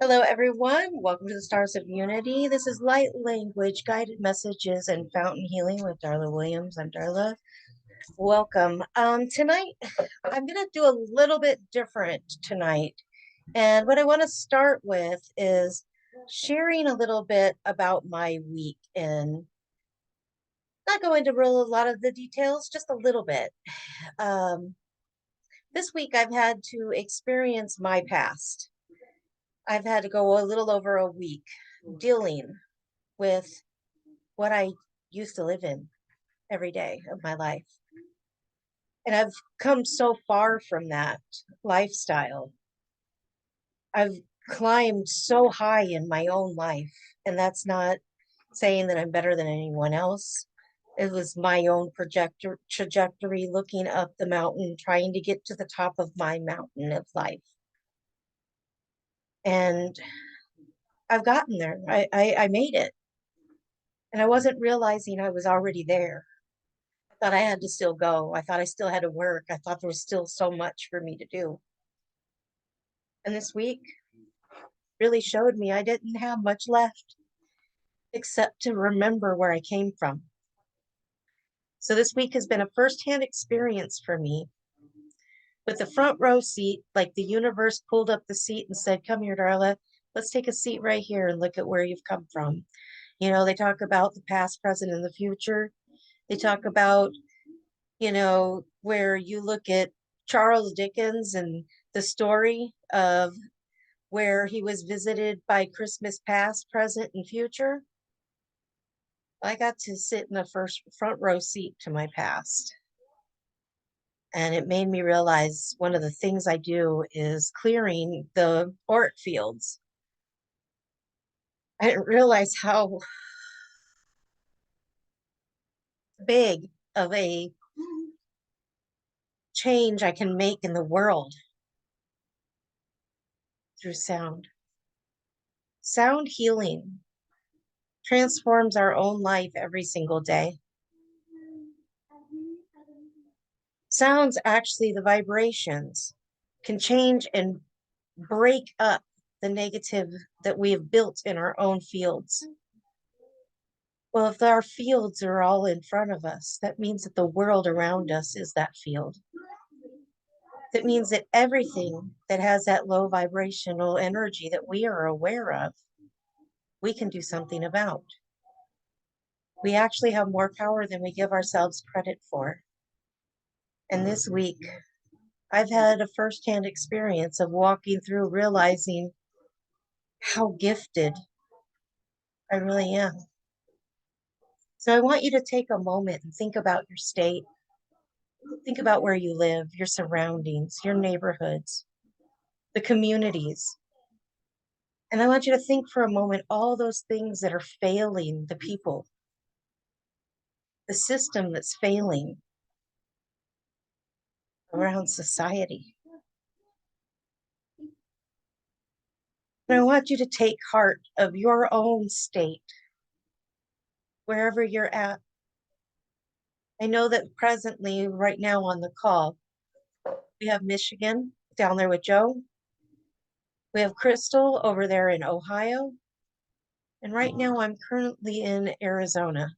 Hello, everyone. Welcome to the Stars of Unity. This is Light Language, Guided Messages, and Fountain Healing with Darla Williams. I'm Darla. Welcome. Tonight, I'm going to do a little bit different tonight. And what I want to start with is sharing a little bit about my week and not go into a lot of the details, just a little bit. Um, this week, I've had to experience my past. I've had to go a little over a week dealing with what I used to live in every day of my life. And I've come so far from that lifestyle. I've climbed so high in my own life. And that's not saying that I'm better than anyone else. It was my own trajectory looking up the mountain, trying to get to the top of my mountain of life. And I've gotten there. I made it. And I wasn't realizing I was already there. Thought I had to still go. I thought I still had to work. I thought there was still so much for me to do. And this week really showed me I didn't have much left except to remember where I came from. So this week has been a firsthand experience for me with the front row seat, like the universe pulled up the seat and said, "Come here, Darla, let's take a seat right here and look at where you've come from." They talk about the past, present, and the future. They talk about where you look at Charles Dickens and the story of where he was visited by Christmas past, present, and future. I got to sit in the first front row seat to my past. And it made me realize one of the things I do is clearing the auric fields. I didn't realize how big of a change I can make in the world through sound. Sound healing transforms our own life every single day. Sounds, actually, the vibrations can change and break up the negative that we have built in our own fields. Well, if our fields are all in front of us, that means that the world around us is that field. That means that everything that has that low vibrational energy that we are aware of, we can do something about. We actually have more power than we give ourselves credit for. And this week, I've had a firsthand experience of walking through realizing how gifted I really am. So I want you to take a moment and think about your state. Think about where you live, your surroundings, your neighborhoods, the communities. And I want you to think for a moment all those things that are failing the people, the system that's failing around society. And I want you to take heart of your own state, wherever you're at. I know that presently, right now on the call, we have Michigan down there with Joe. We have Crystal over there in Ohio. And right now, I'm currently in Arizona.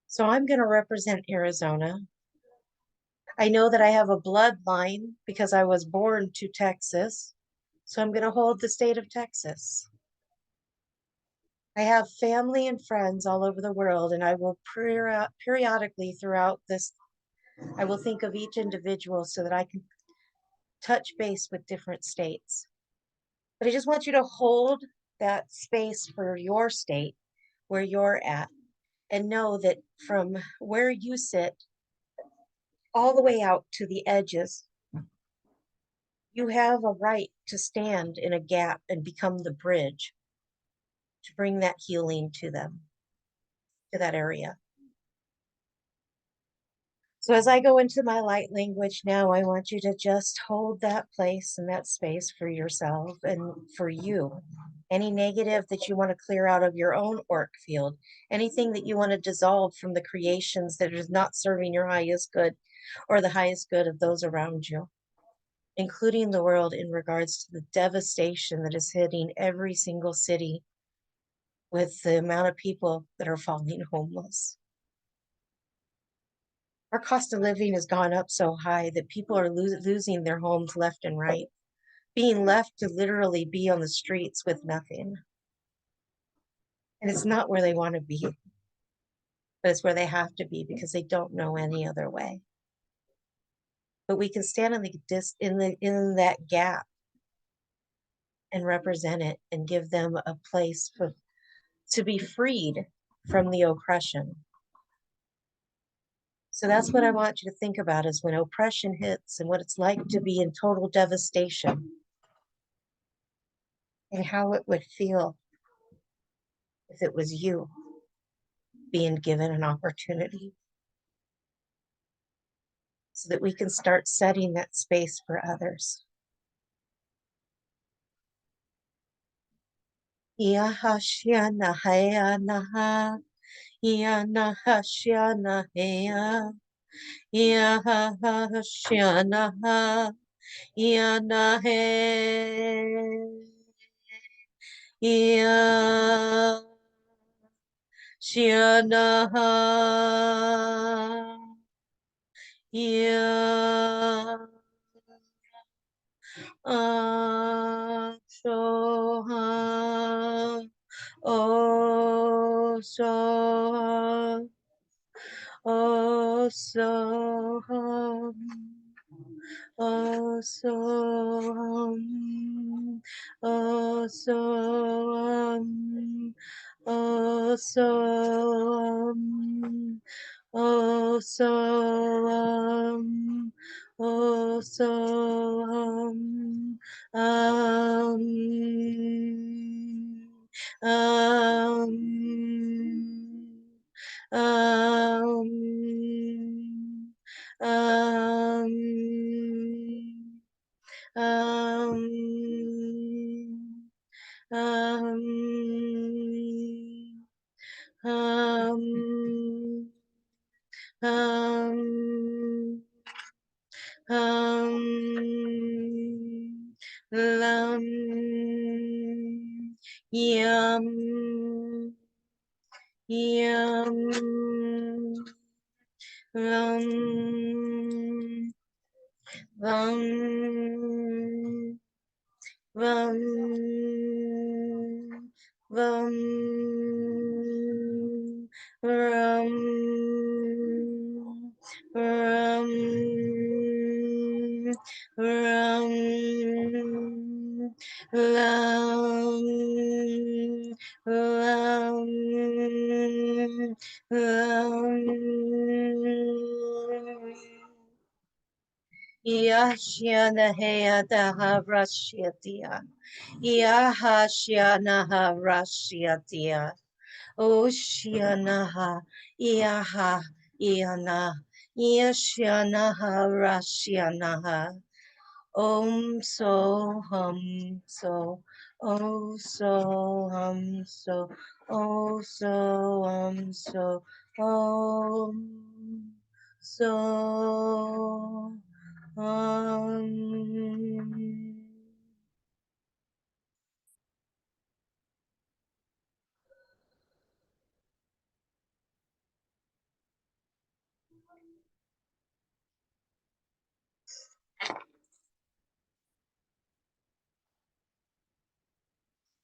So I'm going to represent Arizona. I know that I have a bloodline because I was born to Texas. So I'm going to hold the state of Texas. I have family and friends all over the world, and I will periodically throughout this, I will think of each individual so that I can touch base with different states. But I just want you to hold that space for your state, where you're at, and know that from where you sit all the way out to the edges, you have a right to stand in a gap and become the bridge to bring that healing to them, to that area. So as I go into my light language now, I want you to just hold that place and that space for yourself and for you. Any negative that you want to clear out of your own auric field, anything that you want to dissolve from the creations that is not serving your highest good or the highest good of those around you. including the world, in regards to the devastation that is hitting every single city with the amount of people that are falling homeless. Our cost of living has gone up so high that people are losing their homes left and right, being left to literally be on the streets with nothing. And it's not where they want to be, but it's where they have to be because they don't know any other way. But we can stand in that gap and represent it and give them a place to be freed from the oppression. So that's what I want you to think about, is when oppression hits and what it's like to be in total devastation and how it would feel if it was you being given an opportunity, so that we can start setting that space for others. Yahashia haya naha, Yanahashia nahaya, Yahashia naha, Yanahe, Yashia naha, Ya Soha, oh so, oh so, oh so, oh so, oh so, oh so, oh so, um, um, um, um, um, um, lam, yum, yum, lam, lam, lam, lam, ram, ram, ram, lam, lam, lam. Yashiana Headaha Rashiatia. Yahashianaha Rashiatia. Oshianaha. Yaha. Iana. Yashianaha Rashianaha. Om so hum so. Oh so so. Oh so so. Om so. Um,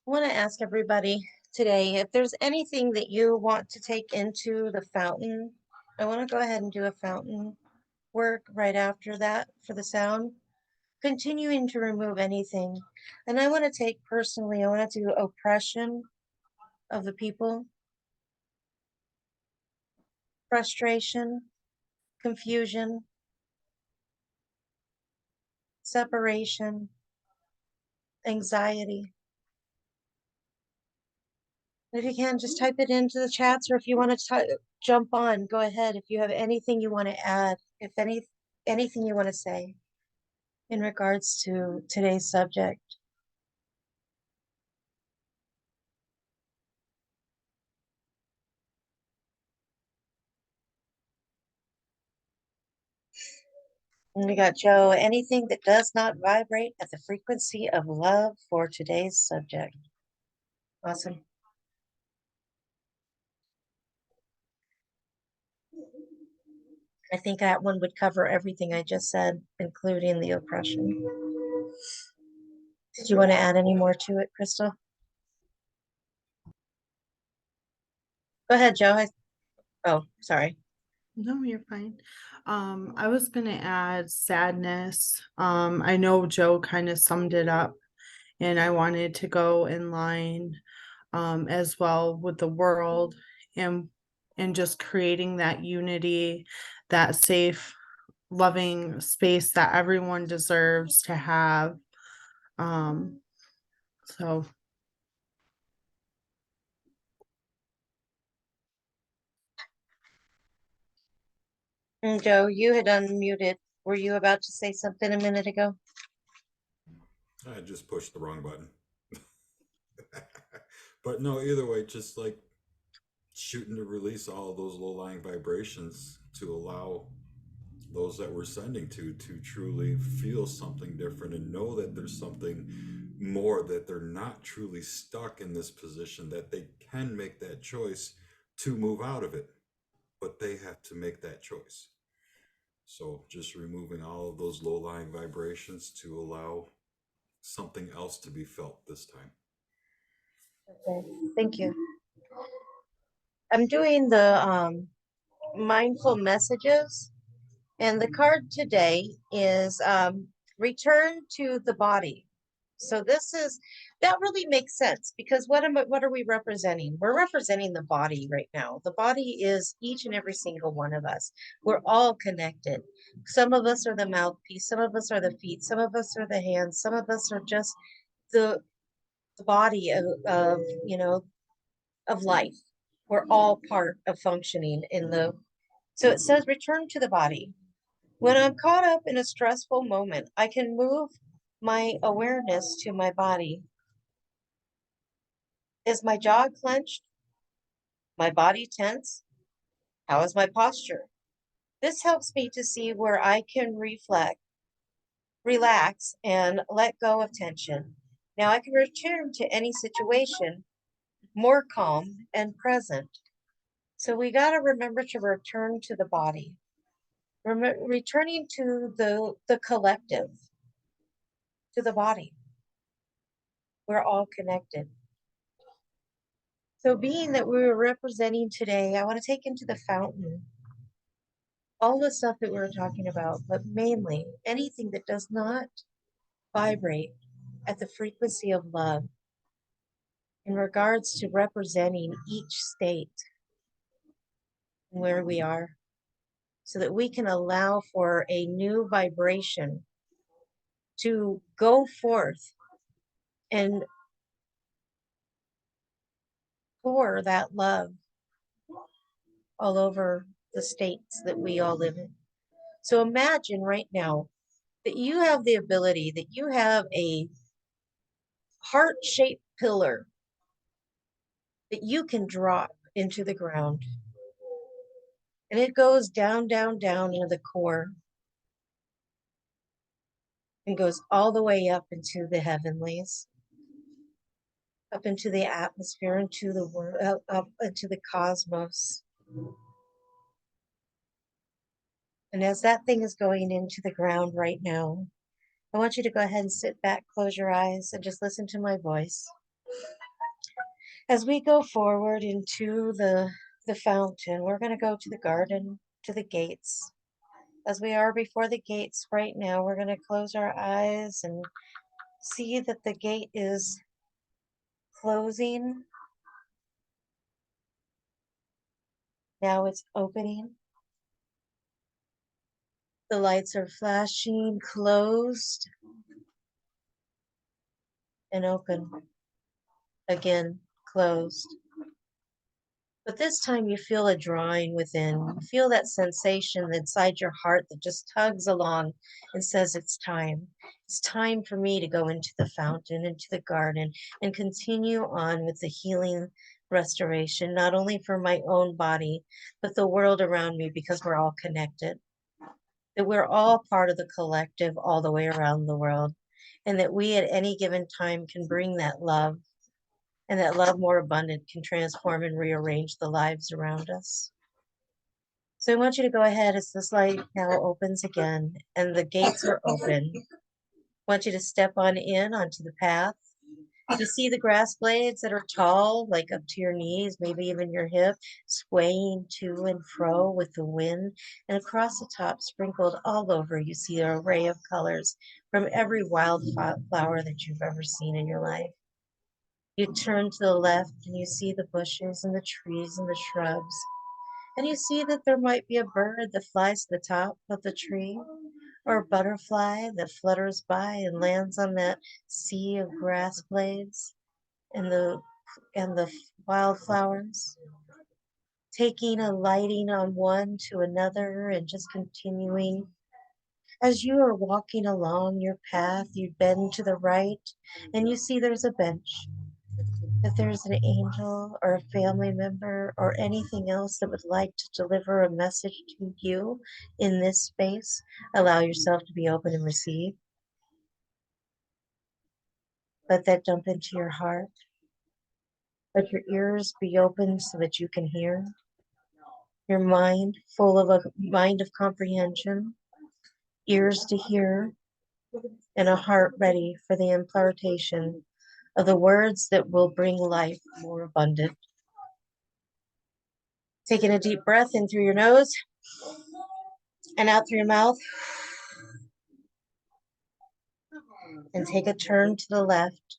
I want to ask everybody today if there's anything that you want to take into the fountain. I want to go ahead and do a fountain work right after that for the sound, continuing to remove anything. And I want to take personally, I want to do oppression of the people, frustration, confusion, separation, anxiety. If you can, just type it into the chats, or if you want to jump on, go ahead. If you have anything you want to add, if anything you want to say in regards to today's subject. And we got Joe, anything that does not vibrate at the frequency of love for today's subject. Awesome. I think that one would cover everything I just said, including the oppression. Did you want to add any more to it, Crystal? Go ahead, Joe. Oh, sorry. No, you're fine. I was gonna add sadness. I know Joe kind of summed it up, and I wanted to go in line as well with the world and just creating that unity, that safe, loving space that everyone deserves to have. Um, so And Joe, you had unmuted. Were you about to say something a minute ago? I just pushed the wrong button. But no, either way, just like shooting to release all of those low lying vibrations to allow those that we're sending to truly feel something different and know that there's something more, that they're not truly stuck in this position, that they can make that choice to move out of it, but they have to make that choice. So just removing all of those low lying vibrations to allow something else to be felt this time. Okay, thank you. I'm doing the mindful messages, and the card today is return to the body. So this is that really makes sense because what are we representing? We're representing the body right now. The body is each and every single one of us. We're all connected. Some of us are the mouthpiece, some of us are the feet, some of us are the hands, some of us are just the the body of of life. We're all part of functioning in the so it says return to the body. When I'm caught up in a stressful moment, I can move my awareness to my body. Is my jaw clenched? My body tense? How is my posture? This helps me to see where I can reflect, relax, and let go of tension. Now I can return to any situation more calm and present. So we got to remember to return to the body, returning to the collective, to the body. We're all connected. So being that we were representing today, I want to take into the fountain all the stuff that we were talking about, but mainly anything that does not vibrate at the frequency of love in regards to representing each state and where we are, so that we can allow for a new vibration to go forth and pour that love all over the states that we all live in. So imagine right now that you have the ability, that you have a heart shaped pillar that you can drop into the ground. And it goes down, down, down into the core and goes all the way up into the heavenlies, up into the atmosphere, into the world, up into the cosmos. And as that thing is going into the ground right now, I want you to go ahead and sit back, close your eyes, and just listen to my voice. As we go forward into the fountain, we're going to go to the garden, to the gates. As we are before the gates right now, we're going to close our eyes and see that the gate is closing. Now it's opening. The lights are flashing, closed, and open. Again, closed. But this time you feel a drawing within. You feel that sensation inside your heart that just tugs along and says, it's time. It's time for me to go into the fountain, into the garden, and continue on with the healing restoration, not only for my own body, but the world around me, because we're all connected. that we're all part of the collective all the way around the world, and that we at any given time can bring that love, and that love more abundant can transform and rearrange the lives around us. So I want you to go ahead as this light now opens again and the gates are open. I want you to step on in onto the path. You see the grass blades that are tall, like up to your knees, maybe even your hip, swaying to and fro with the wind. And across the top, sprinkled all over, you see an array of colors from every wildflower that you've ever seen in your life. You turn to the left and you see the bushes and the trees and the shrubs. And you see that there might be a bird that flies to the top of the tree, or a butterfly that flutters by and lands on that sea of grass blades and the wildflowers, taking a lighting on one to another and just continuing. As you are walking along your path, you bend to the right and you see there's a bench. If there's an angel or a family member or anything else that would like to deliver a message to you in this space, allow yourself to be open and receive. Let that jump into your heart. Let your ears be open so that you can hear. Your mind full of a mind of comprehension, ears to hear, and a heart ready for the impartation of the words that will bring life more abundant. Taking a deep breath in through your nose and out through your mouth. And take a turn to the left.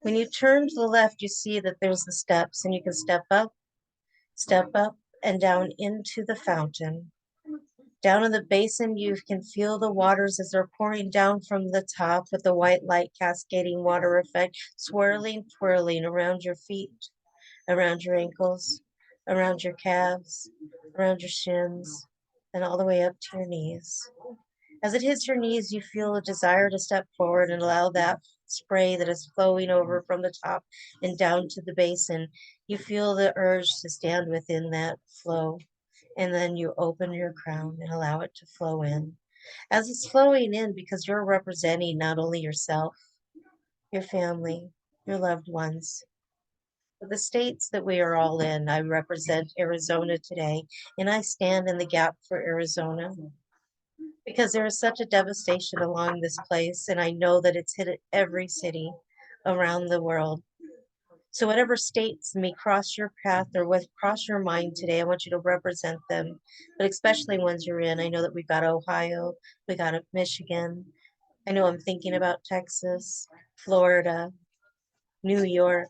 When you turn to the left, you see that there's the steps, and you can step up, and down into the fountain. Down in the basin, you can feel the waters as they're pouring down from the top with the white light cascading water effect, swirling, twirling around your feet, around your ankles, around your calves, around your shins, and all the way up to your knees. As it hits your knees, you feel a desire to step forward and allow that spray that is flowing over from the top and down to the basin. You feel the urge to stand within that flow. And then you open your crown and allow it to flow in. As it's flowing in, because you're representing not only yourself, your family, your loved ones, but the states that we are all in. I represent Arizona today, and I stand in the gap for Arizona because there is such a devastation along this place, and I know that it's hit every city around the world. So whatever states may cross your path or what cross your mind today, I want you to represent them, but especially ones you're in. I know that we've got Ohio, we got Michigan. I know I'm thinking about Texas, Florida, New York,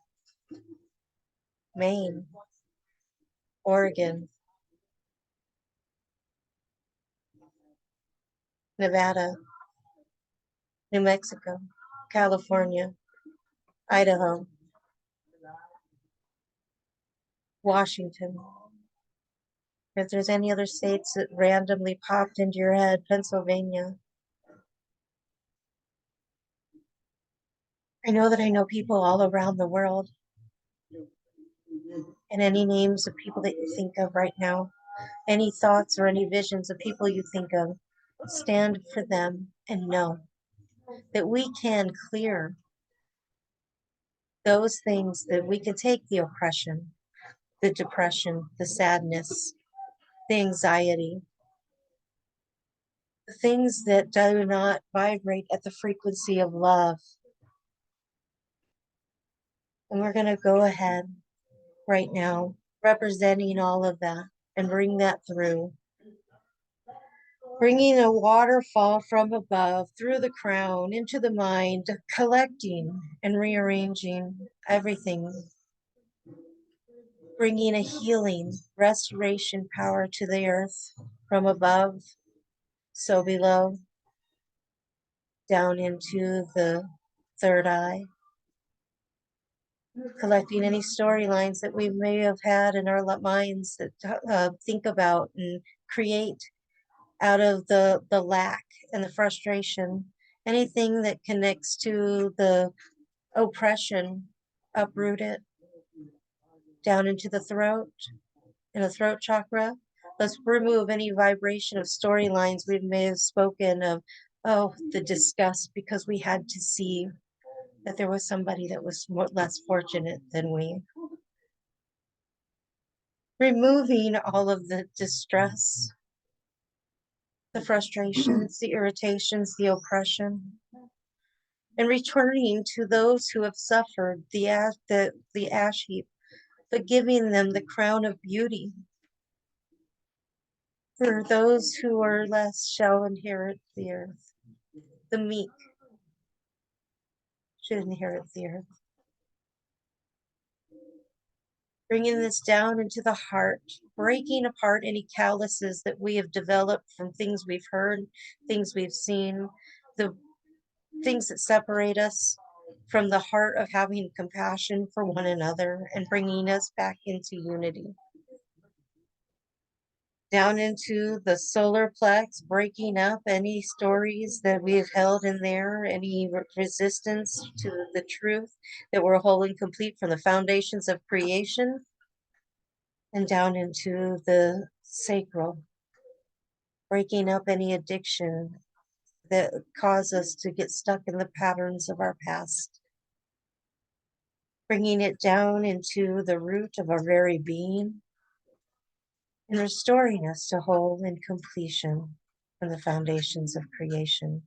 Maine, Oregon, Nevada, New Mexico, California, Idaho, Washington. If there's any other states that randomly popped into your head, Pennsylvania. I know that I know people all around the world. And any names of people that you think of right now, any thoughts or any visions of people you think of, stand for them and know that we can clear those things, that we can take the oppression, the depression, the sadness, the anxiety, the things that do not vibrate at the frequency of love. And we're going to go ahead right now, representing all of that and bring that through. Bringing a waterfall from above through the crown into the mind, collecting and rearranging everything. Bringing a healing, restoration power to the earth from above, so below, down into the third eye. Collecting any storylines that we may have had in our minds that think about and create out of the lack and the frustration, anything that connects to the oppression, uproot it down into the throat, in the throat chakra, Let's remove any vibration of storylines we may have spoken of, oh, the disgust because we had to see that there was somebody that was less fortunate than we. Removing all of the distress, the frustrations, the irritations, the oppression, and returning to those who have suffered the ash heap, but giving them the crown of beauty. For those who are less shall inherit the earth. The meek should inherit the earth. Bringing this down into the heart, breaking apart any calluses that we have developed from things we've heard, things we've seen, the things that separate us from the heart of having compassion for one another and bringing us back into unity. Down into the solar plex, breaking up any stories that we have held in there, any resistance to the truth that we're whole and complete from the foundations of creation, and down into the sacral, breaking up any addiction that cause us to get stuck in the patterns of our past, bringing it down into the root of our very being, and restoring us to whole and completion from the foundations of creation.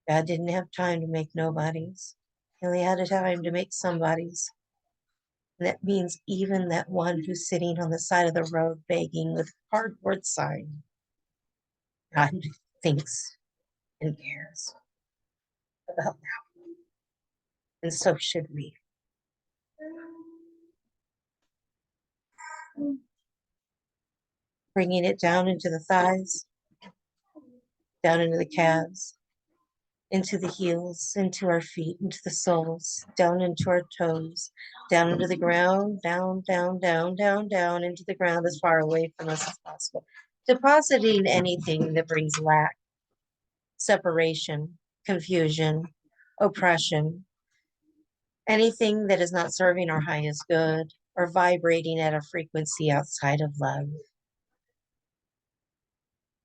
God didn't have time to make nobodies. He only had a time to make somebodies. And that means even that one who's sitting on the side of the road begging with a cardboard sign. God thinks and cares about that. And so should we. Bringing it down into the thighs, down into the calves, into the heels, into our feet, into the soles, down into our toes, down into the ground, down, down, down, down, down into the ground as far away from us as possible. Depositing anything that brings lack, separation, confusion, oppression, anything that is not serving our highest good or vibrating at a frequency outside of love.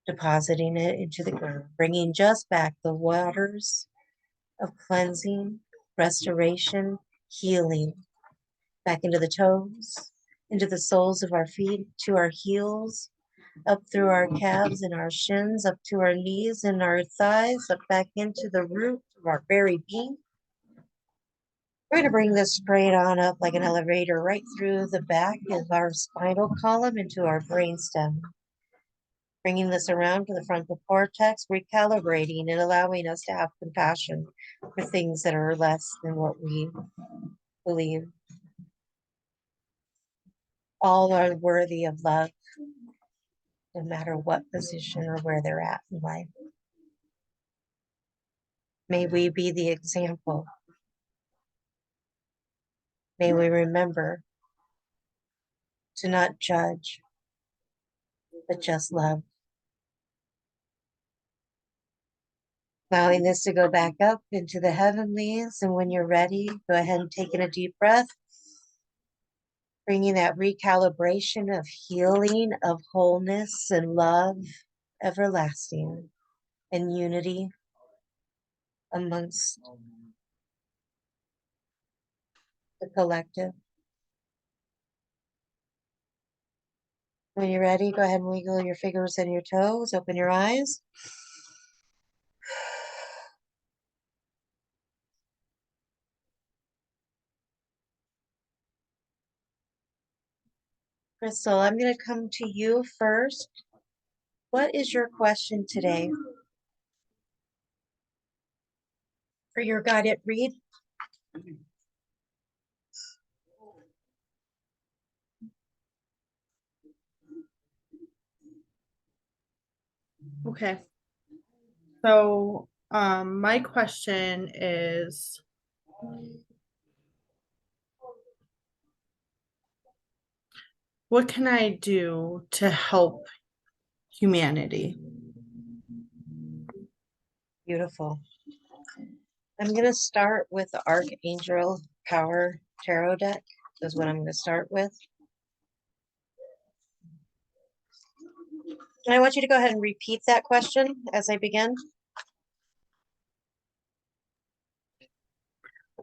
Depositing it into the ground, bringing just back the waters of cleansing, restoration, healing, back into the toes, into the soles of our feet, to our heels, up through our calves and our shins, up to our knees and our thighs, up back into the root of our very being. We're going to bring this straight on up like an elevator right through the back of our spinal column into our brainstem. Bringing this around to the frontal cortex, recalibrating and allowing us to have compassion for things that are less than what we believe. All are worthy of love, no matter what position or where they're at in life. May we be the example. May we remember to not judge, but just love. Allowing this to go back up into the heavenlies. And when you're ready, go ahead and take in a deep breath. Bringing that recalibration of healing, of wholeness and love, everlasting, and unity amongst the collective. When you're ready, go ahead and wiggle your fingers and your toes, open your eyes. Crystal, I'm going to come to you first. What is your question today for your guided read? Okay. So, my question is, what can I do to help humanity? Beautiful. I'm going to start with the Archangel Power Tarot deck. Is what I'm going to start with. And I want you to go ahead and repeat that question as I begin.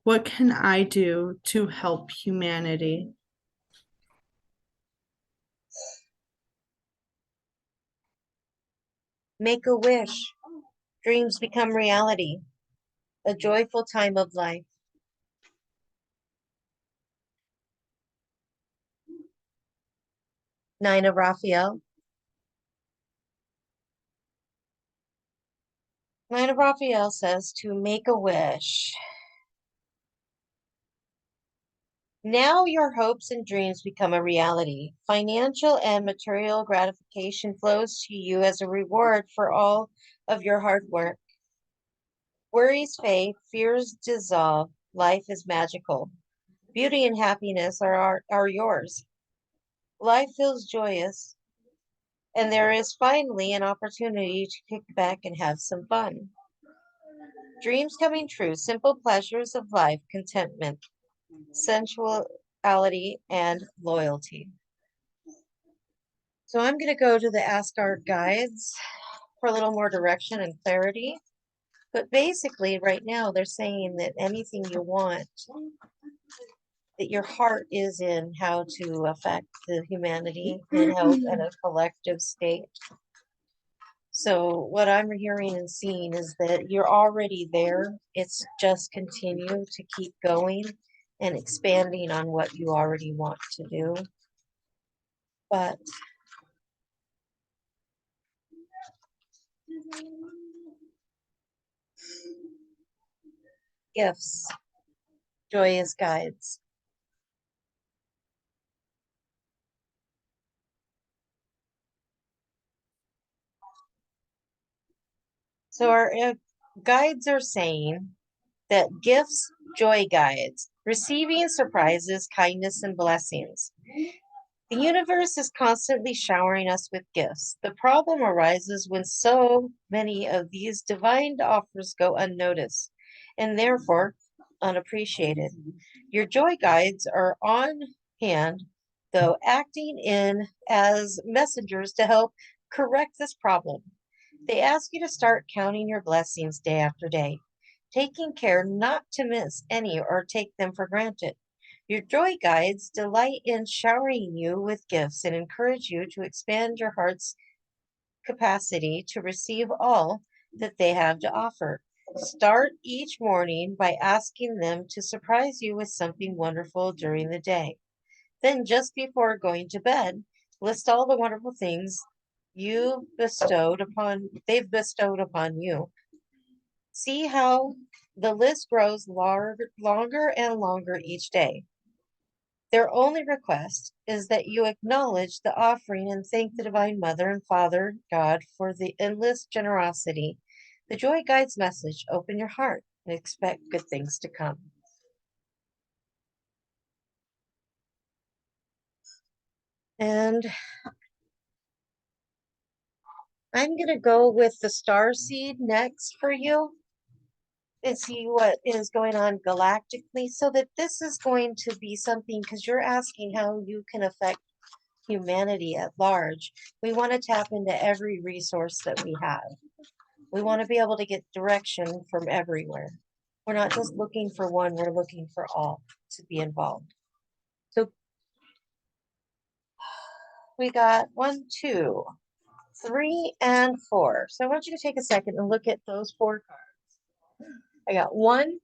What can I do to help humanity? Make a wish. Dreams become reality. A joyful time of life. Nine of Raphael. Nine of Raphael says to make a wish. Now your hopes and dreams become a reality. Financial and material gratification flows to you as a reward for all of your hard work. Worries fade, fears dissolve, life is magical. Beauty and happiness are yours. Life feels joyous, and there is finally an opportunity to kick back and have some fun. Dreams coming true, simple pleasures of life, contentment, sensuality, and loyalty. So I'm going to go to the Ask Our Guides for a little more direction and clarity. But basically, right now, they're saying that anything you want, that your heart is in how to affect the humanity and help at a collective state. So what I'm hearing and seeing is that you're already there. It's just continue to keep going and expanding on what you already want to do. But gifts, joyous guides. So our guides are saying that gifts, joy guides, receiving surprises, kindness, and blessings. The universe is constantly showering us with gifts. The problem arises when so many of these divine offers go unnoticed and therefore unappreciated. Your joy guides are on hand, though, acting in as messengers to help correct this problem. They ask you to start counting your blessings day after day, taking care not to miss any or take them for granted. Your joy guides delight in showering you with gifts and encourage you to expand your heart's capacity to receive all that they have to offer. Start each morning by asking them to surprise you with something wonderful during the day. Then, just before going to bed, list all the wonderful things they've bestowed upon you. See how the list grows longer and longer each day. Their only request is that you acknowledge the offering and thank the Divine Mother and Father God for the endless generosity. The Joy Guides message: open your heart and expect good things to come. And I'm going to go with the star seed next for you and see what is going on galactically, so that this is going to be something, because you're asking how you can affect humanity at large. We want to tap into every resource that we have. We want to be able to get direction from everywhere. We're not just looking for one, we're looking for all to be involved. So we got 1, 2, 3, and 4. So I want you to take a second and look at those 4 cards. I got 1,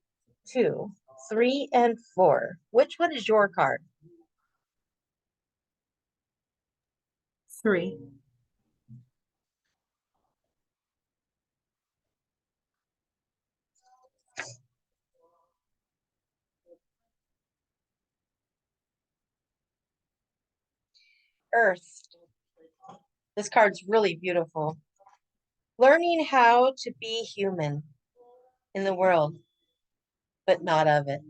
2, 3, and 4. Which one is your card? 3. Earth. This card's really beautiful. Learning how to be human in the world, but not of it.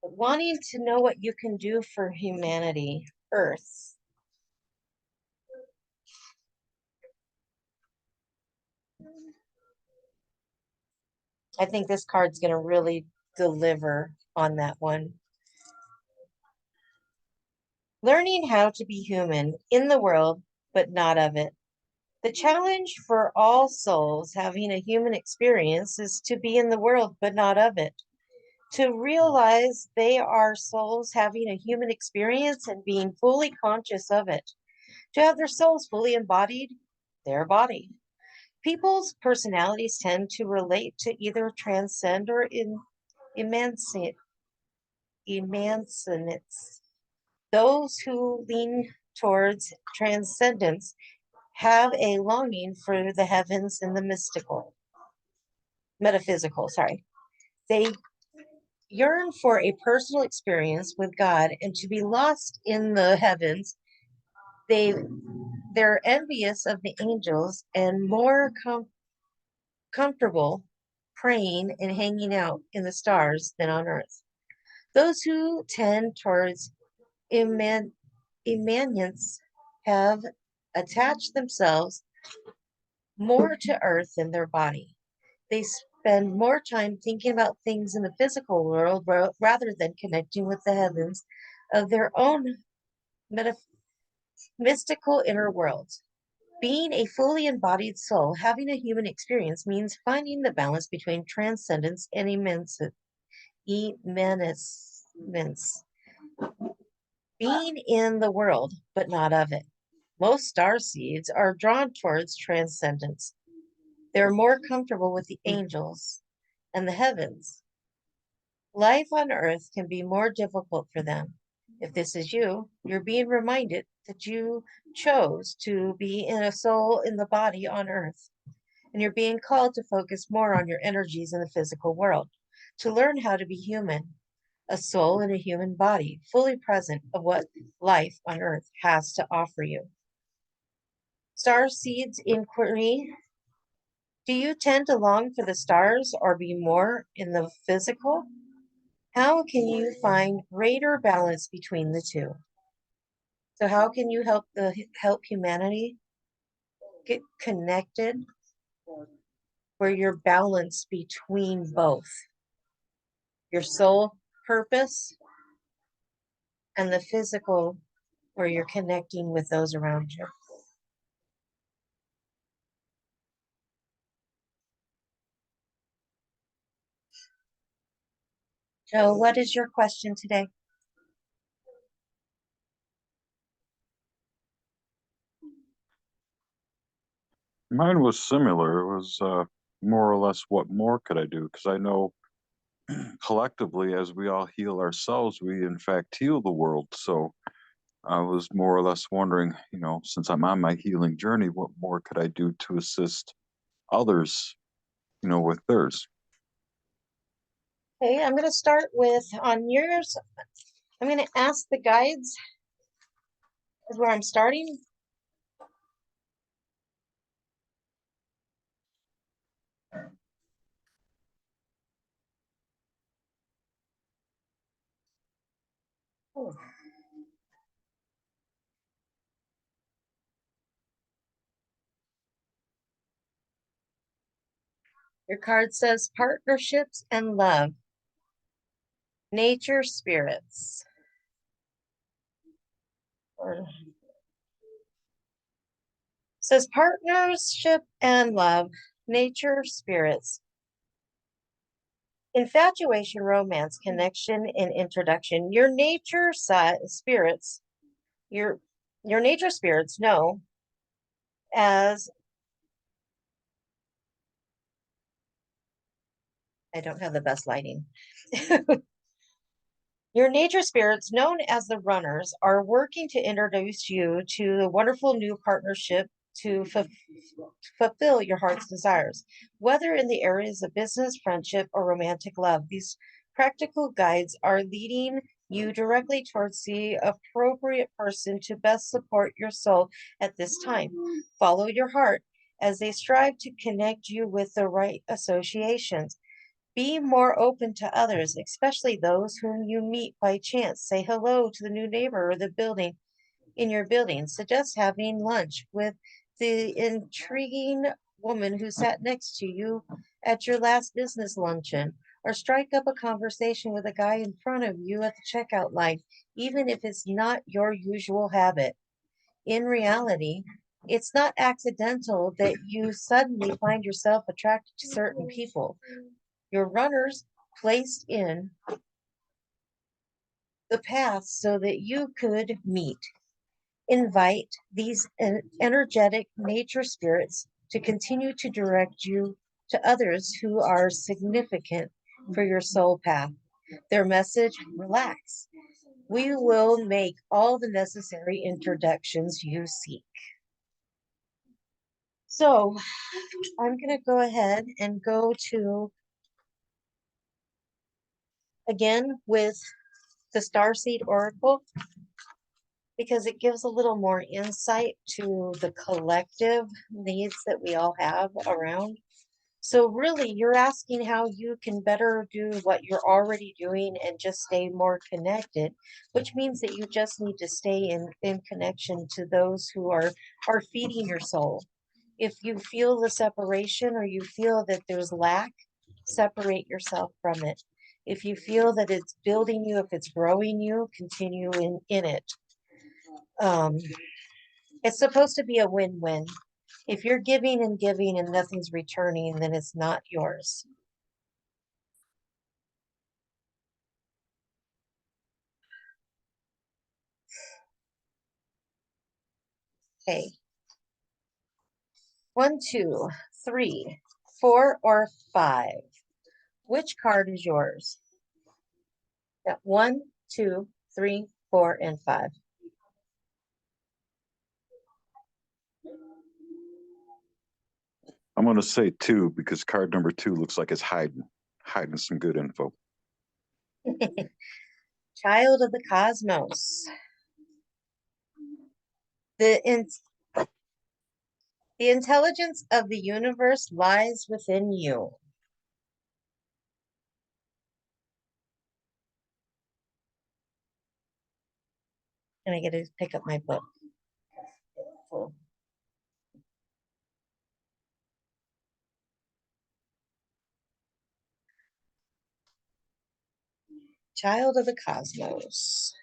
Wanting to know what you can do for humanity, Earth. I think this card's gonna really deliver on that one. Learning how to be human in the world, but not of it. The challenge for all souls having a human experience is to be in the world, but not of it. To realize they are souls having a human experience and being fully conscious of it. To have their souls fully embodied, their body. People's personalities tend to relate to either transcend or emancipate. Emancipates. Those who lean towards transcendence have a longing for the heavens and the metaphysical, sorry. They yearn for a personal experience with God and to be lost in the heavens. They're envious of the angels and more comfortable praying and hanging out in the stars than on earth. Those who tend towards immanence have attached themselves more to earth than their body. They spend more time thinking about things in the physical world rather than connecting with the heavens of their own mystical inner worlds. Being a fully embodied soul, having a human experience means finding the balance between transcendence and immanence. Being in the world, but not of it. Most star seeds are drawn towards transcendence. They're more comfortable with the angels and the heavens. Life on earth can be more difficult for them. If this is you, you're being reminded that you chose to be in a soul in the body on earth. And you're being called to focus more on your energies in the physical world, to learn how to be human, a soul in a human body, fully present of what life on earth has to offer you. Star Seeds Inquiry. Do you tend to long for the stars or be more in the physical? How can you find greater balance between the two? So how can you help humanity get connected where you're balanced between both your soul purpose and the physical where you're connecting with those around you? So what is your question today? Mine was similar. It was more or less what more could I do? Because I know collectively, as we all heal ourselves, we in fact heal the world. So I was more or less wondering, since I'm on my healing journey, what more could I do to assist others, with theirs? Okay, I'm going to start with on yours. I'm going to ask the guides is where I'm starting. Oh. Your card says partnerships and love, nature spirits. Or says partnership and love, nature spirits. Infatuation, romance, connection, and introduction. Your nature spirits, your nature spirits know as I don't have the best lighting. Your nature spirits, known as the runners, are working to introduce you to a wonderful new partnership to fulfill your heart's desires, whether in the areas of business, friendship, or romantic love. These practical guides are leading you directly towards the appropriate person to best support your soul at this time. Follow your heart as they strive to connect you with the right associations. Be more open to others, especially those whom you meet by chance. Say hello to the new neighbor or the building in your building. Suggest having lunch with the intriguing woman who sat next to you at your last business luncheon, or strike up a conversation with a guy in front of you at the checkout line, even if it's not your usual habit. In reality, it's not accidental that you suddenly find yourself attracted to certain people. Your runners placed in the path so that you could meet. Invite these energetic nature spirits to continue to direct you to others who are significant for your soul path. Their message: relax. We will make all the necessary introductions you seek. So I'm going to go ahead and go to, again, with the Starseed Oracle, because it gives a little more insight to the collective needs that we all have around. So really, you're asking how you can better do what you're already doing and just stay more connected, which means that you just need to stay in connection to those who are feeding your soul. If you feel the separation or you feel that there's lack, separate yourself from it. If you feel that it's building you, if it's growing you, continue in it. It's supposed to be a win-win. If you're giving and giving and nothing's returning, then it's not yours. Okay. 1, 2, 3, 4, or 5. Which card is yours? Yeah, 1, 2, 3, 4, and 5. I'm going to say 2 because card number 2 looks like it's hiding some good info. Child of the cosmos. The intelligence of the universe lies within you. And I get to pick up my book. Cool. Child of the cosmos.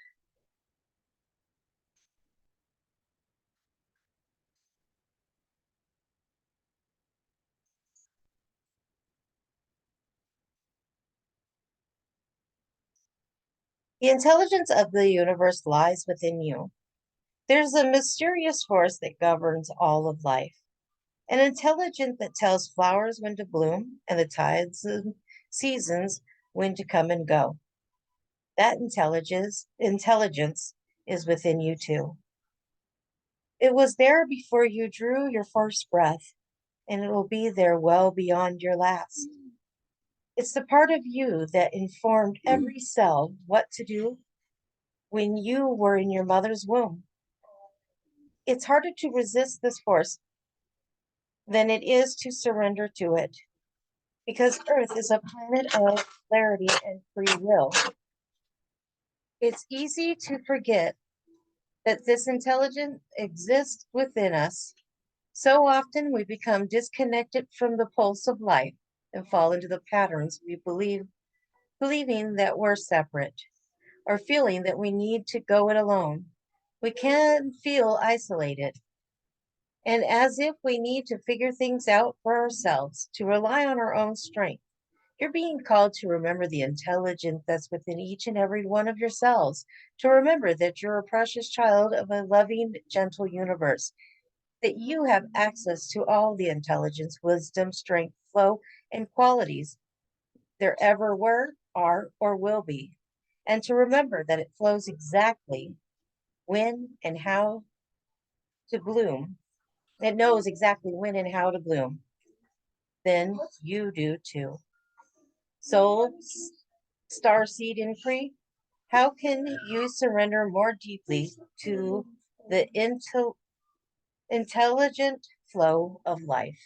The intelligence of the universe lies within you. There's a mysterious force that governs all of life, an intelligence that tells flowers when to bloom and the tides and seasons when to come and go. That intelligence is within you too. It was there before you drew your first breath, and it will be there well beyond your last. It's the part of you that informed every cell what to do when you were in your mother's womb. It's harder to resist this force than it is to surrender to it, because Earth is a planet of clarity and free will. It's easy to forget that this intelligence exists within us. So often we become disconnected from the pulse of life and fall into the patterns we believing that we're separate, or feeling that we need to go it alone. We can feel isolated, and as if we need to figure things out for ourselves, to rely on our own strength. You're being called to remember the intelligence that's within each and every one of your cells, to remember that you're a precious child of a loving, gentle universe, that you have access to all the intelligence, wisdom, strength, flow, and qualities there ever were, are, or will be. And to remember that it flows exactly when and how to bloom. It knows exactly when and how to bloom. Then you do too. Soul, starseed inquiry, how can you surrender more deeply to the intelligent flow of life?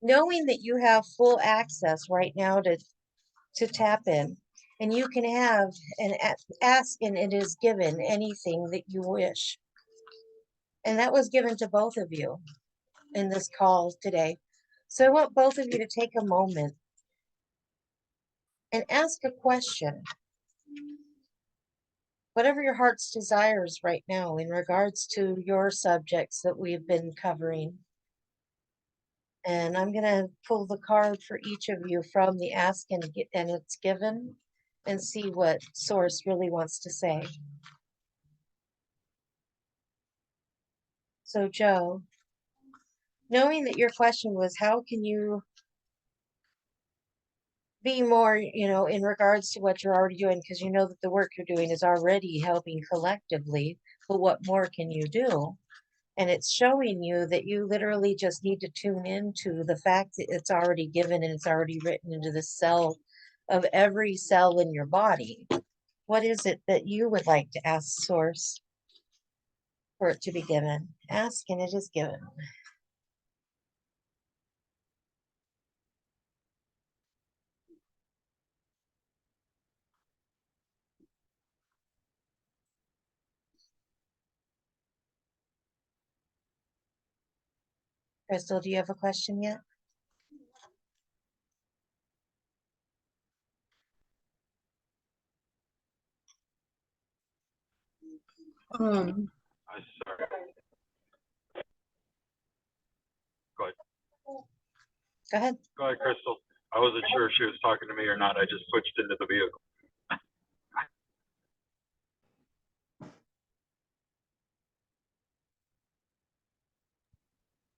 Knowing that you have full access right now to tap in, And you can have and ask and it is given anything that you wish. And that was given to both of you in this call today. So I want both of you to take a moment and ask a question. Whatever your heart's desires right now in regards to your subjects that we've been covering. And I'm gonna pull the card for each of you from the ask and it's given and see what source really wants to say. So Joe, knowing that your question was how can you be more, in regards to what you're already doing, because you know that the work you're doing is already helping collectively, but what more can you do? And it's showing you that you literally just need to tune into the fact that it's already given and it's already written into the cell of every cell in your body. What is it that you would like to ask Source for it to be given? Ask and it is given. Crystal, do you have a question yet? Um, I sorry. Go ahead. Go ahead. Go ahead, Crystal. I wasn't sure if she was talking to me or not. I just switched into the vehicle.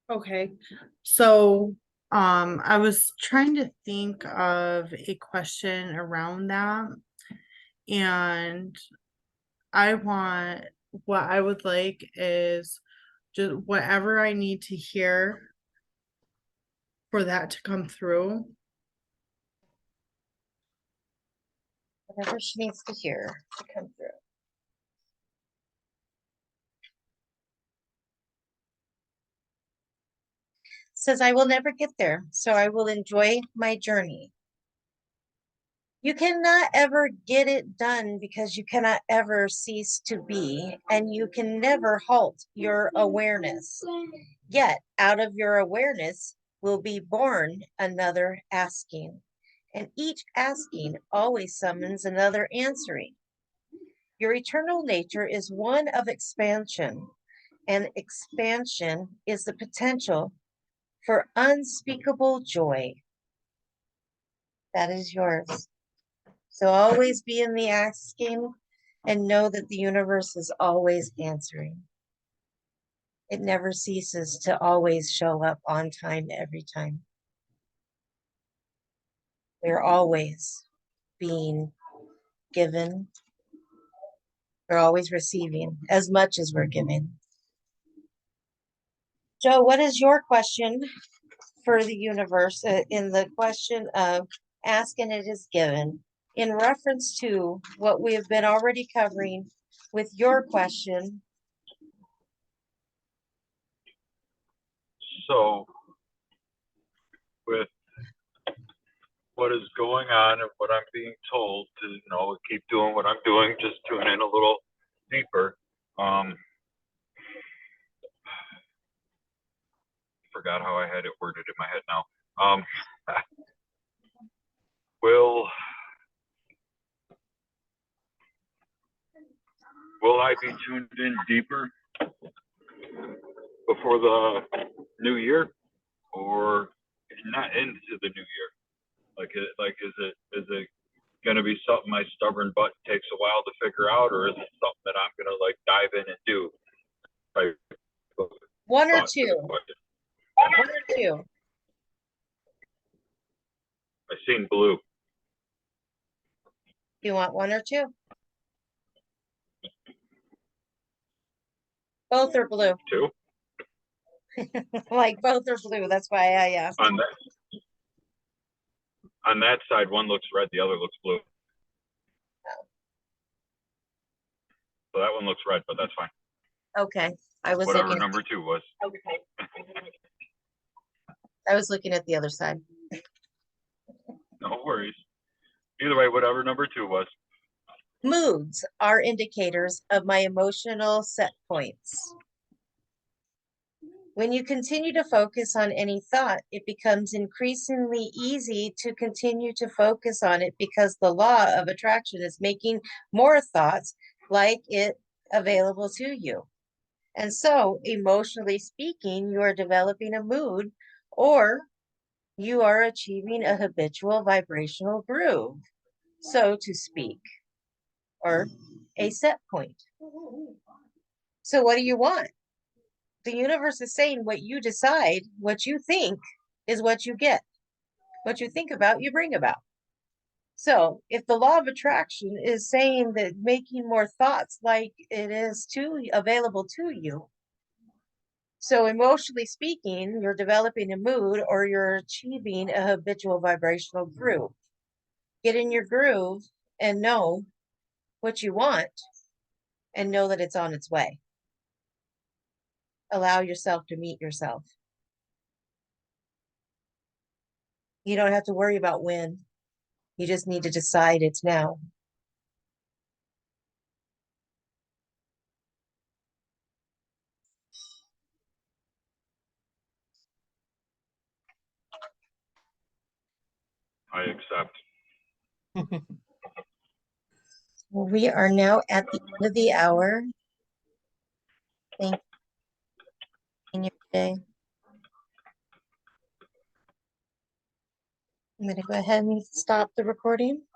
okay, so I was trying to think of a question around that, and what I would like is just whatever I need to hear for that to come through. Whatever she needs to hear to come through. Says, I will never get there, so I will enjoy my journey. You cannot ever get it done because you cannot ever cease to be, and you can never halt your awareness. Yet, out of your awareness will be born another asking, and each asking always summons another answering. Your eternal nature is one of expansion, and expansion is the potential for unspeakable joy. That is yours. So always be in the asking and know that the universe is always answering. It never ceases to always show up on time every time. We're always being given. We're always receiving as much as we're giving. Joe, what is your question for the universe in the question of ask and it is given in reference to what we have been already covering with your question? So, with what is going on and what I'm being told to, keep doing what I'm doing, just tune in a little deeper. Forgot how I had it worded in my head now. Will I be tuned in deeper before the new year, or not into the new year? Is it gonna be something my stubborn butt takes a while to figure out, or is it something that I'm gonna dive in and do? One or two. One or two. I seen blue. You want one or two? Both are blue. Two. Like both are blue. That's why I asked. On that side, one looks red, the other looks blue. So that one looks red, but that's fine. Okay. I was Whatever looking. number two was. Okay. I was looking at the other side. No worries. Either way, whatever number 2 was. Moods are indicators of my emotional set points. When you continue to focus on any thought, it becomes increasingly easy to continue to focus on it because the law of attraction is making more thoughts like it available to you. And so, emotionally speaking, you are developing a mood or you are achieving a habitual vibrational groove, so to speak, or a set point. So, what do you want? The universe is saying what you decide, what you think is what you get. What you think about, you bring about. So, if the law of attraction is saying that making more thoughts like it is available to you, so emotionally speaking, you're developing a mood or you're achieving a habitual vibrational groove. Get in your groove and know what you want and know that it's on its way. Allow yourself to meet yourself. You don't have to worry about when. You just need to decide it's now. I accept. Well, we are now at the end of the hour. Thank you. Today. I'm going to go ahead and stop the recording.